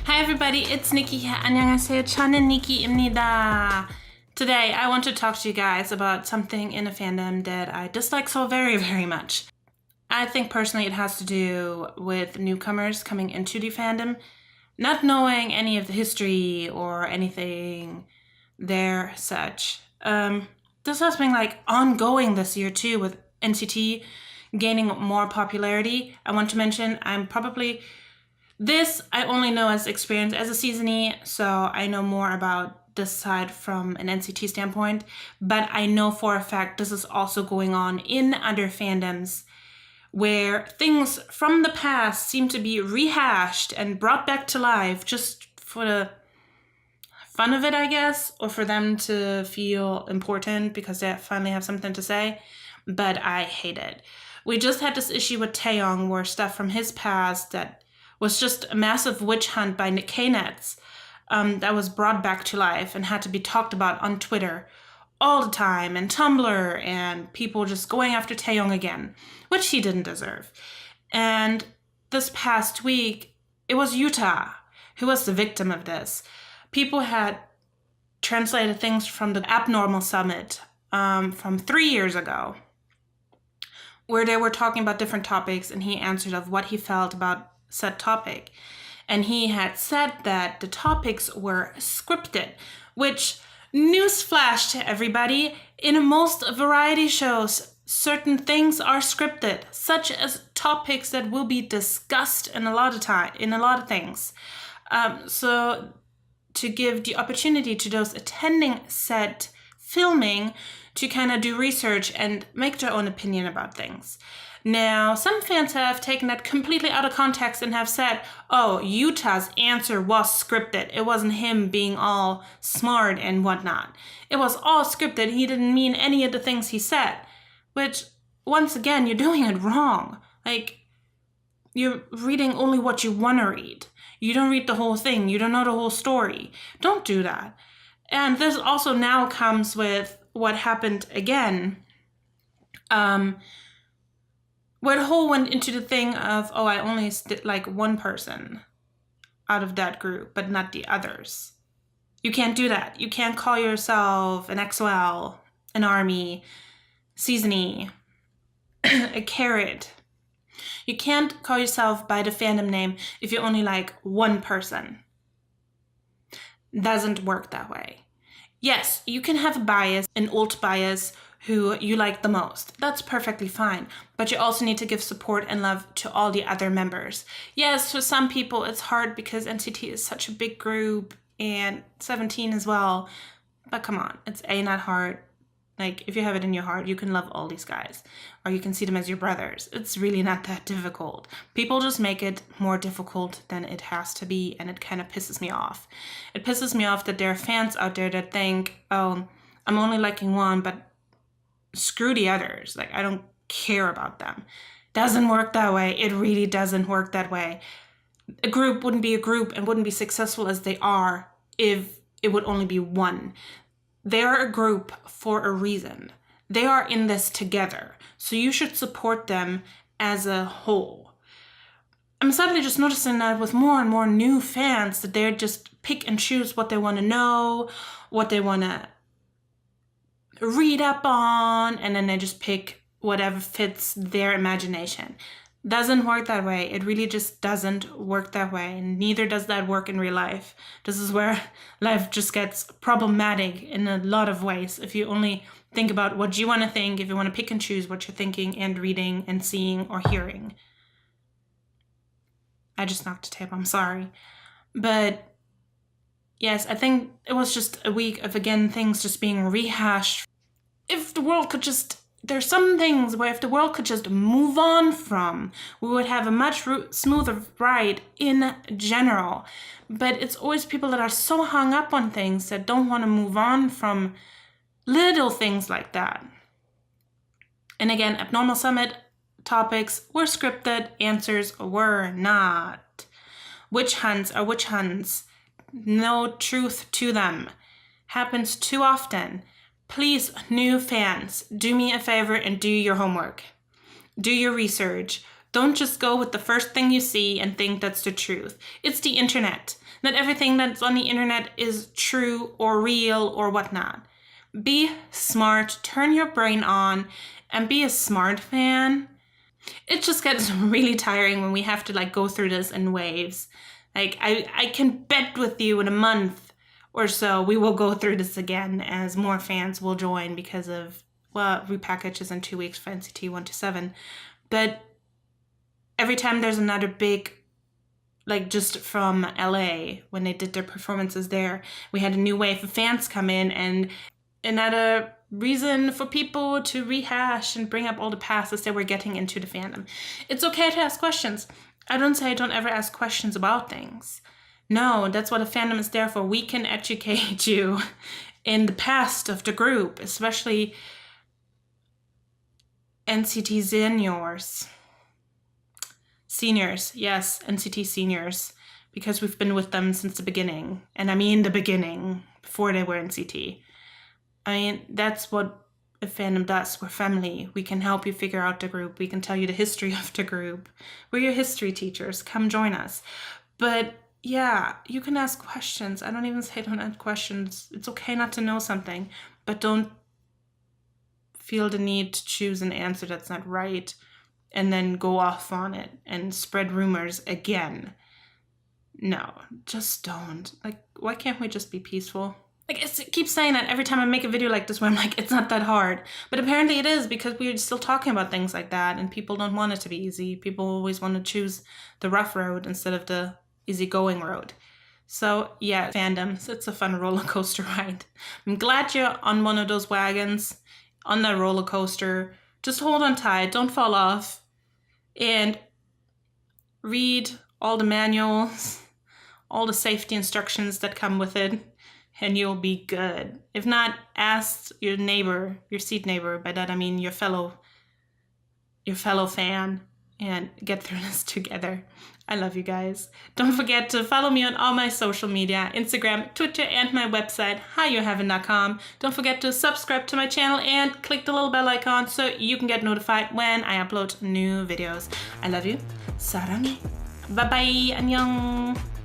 Hi everybody, it's Nikki here. 안녕하세요. 저는 Nikki입니다. Today I want to talk to you guys about something in a fandom that I dislike so very, very much. I think personally it has to do with newcomers coming into the fandom, not knowing any of the history or anything there such. This has been like ongoing this year too with NCT gaining more popularity. I want to mention I only know as experience as a seasonee, so I know more about this side from an NCT standpoint, but I know for a fact this is also going on in other fandoms where things from the past seem to be rehashed and brought back to life just for the fun of it, I guess, or for them to feel important because they finally have something to say, but I hate it. We just had this issue with Taeyong where stuff from his past that was just a massive witch hunt by K-Nets that was brought back to life and had to be talked about on Twitter all the time and Tumblr and people just going after Taeyong again, which he didn't deserve. And this past week, it was Utah who was the victim of this. People had translated things from the Abnormal Summit from 3 years ago, where they were talking about different topics and he answered of what he felt about said topic. And he had said that the topics were scripted, which, newsflash to everybody, in most variety shows, certain things are scripted, such as topics that will be discussed in a lot of things. So to give the opportunity to those attending said filming to kind of do research and make their own opinion about things. Now, some fans have taken that completely out of context and have said, oh, Utah's answer was scripted. It wasn't him being all smart and whatnot. It was all scripted. He didn't mean any of the things he said. Which, once again, you're doing it wrong. Like, you're reading only what you want to read. You don't read the whole thing. You don't know the whole story. Don't do that. And this also now comes with what happened again. Where the whole went into the thing of, oh, I only like one person out of that group, but not the others. You can't do that. You can't call yourself an EXO-L, an ARMY, seasonee, a carrot. You can't call yourself by the fandom name if you only like one person. Doesn't work that way. Yes, you can have a bias, an alt bias, who you like the most. That's perfectly fine. But you also need to give support and love to all the other members. Yes, for some people it's hard because NCT is such a big group and 17 as well. But come on, it's not hard. Like, if you have it in your heart, you can love all these guys. Or you can see them as your brothers. It's really not that difficult. People just make it more difficult than it has to be, and it kind of pisses me off. It pisses me off that there are fans out there that think, oh, I'm only liking one, but screw the others. Like, I don't care about them. Doesn't work that way. It really doesn't work that way. A group wouldn't be a group and wouldn't be successful as they are if it would only be one. They are a group for a reason. They are in this together. So you should support them as a whole. I'm suddenly just noticing that with more and more new fans that they just pick and choose what they want to know, what they want to read up on, and then they just pick whatever fits their imagination. Doesn't work that way. It really just doesn't work that way. And neither does that work in real life. This is where life just gets problematic in a lot of ways. If you only think about what you want to think, if you want to pick and choose what you're thinking and reading and seeing or hearing. I just knocked a tape, I'm sorry. But yes, I think it was just a week of, again, things just being rehashed. If the world could just, there's some things where if the world could just move on from, we would have a much smoother ride in general. But it's always people that are so hung up on things that don't want to move on from little things like that. And again, Abnormal Summit topics were scripted, answers were not. Witch hunts are witch hunts. No truth to them. Happens too often. Please, new fans, do me a favor and do your homework. Do your research. Don't just go with the first thing you see and think that's the truth. It's the internet. Not everything that's on the internet is true or real or whatnot. Be smart, turn your brain on, and be a smart fan. It just gets really tiring when we have to like go through this in waves. Like I can bet with you in a month or so we will go through this again as more fans will join because of, well, repackage is in 2 weeks for NCT 127. But every time there's another big, like just from LA, when they did their performances there, we had a new wave of fans come in and another reason for people to rehash and bring up all the passes that we're getting into the fandom. It's okay to ask questions. I don't say don't ever ask questions about things. No, that's what a fandom is there for. We can educate you in the past of the group, especially NCT seniors. Seniors, yes, NCT seniors, because we've been with them since the beginning. And I mean the beginning, before they were NCT. I mean, that's what a fandom does. We're family. We can help you figure out the group. We can tell you the history of the group. We're your history teachers. Come join us. But yeah, you can ask questions. I don't even say don't ask questions. It's okay not to know something, but don't feel the need to choose an answer that's not right and then go off on it and spread rumors again. No, just don't. Like, why can't we just be peaceful? Like, I keep saying that every time I make a video like this where I'm like, it's not that hard. But apparently it is, because we're still talking about things like that and people don't want it to be easy. People always want to choose the rough road instead of the easygoing road. So yeah, fandoms, it's a fun roller coaster ride. I'm glad you're on one of those wagons, on that roller coaster. Just hold on tight, don't fall off, and read all the manuals, all the safety instructions that come with it, and you'll be good. If not, ask your neighbor, your seat neighbor. By that I mean your fellow fan, and get through this together. I love you guys. Don't forget to follow me on all my social media, Instagram, Twitter, and my website, hallyu.com. Don't forget to subscribe to my channel and click the little bell icon so you can get notified when I upload new videos. I love you. 사랑해. Bye bye. 안녕.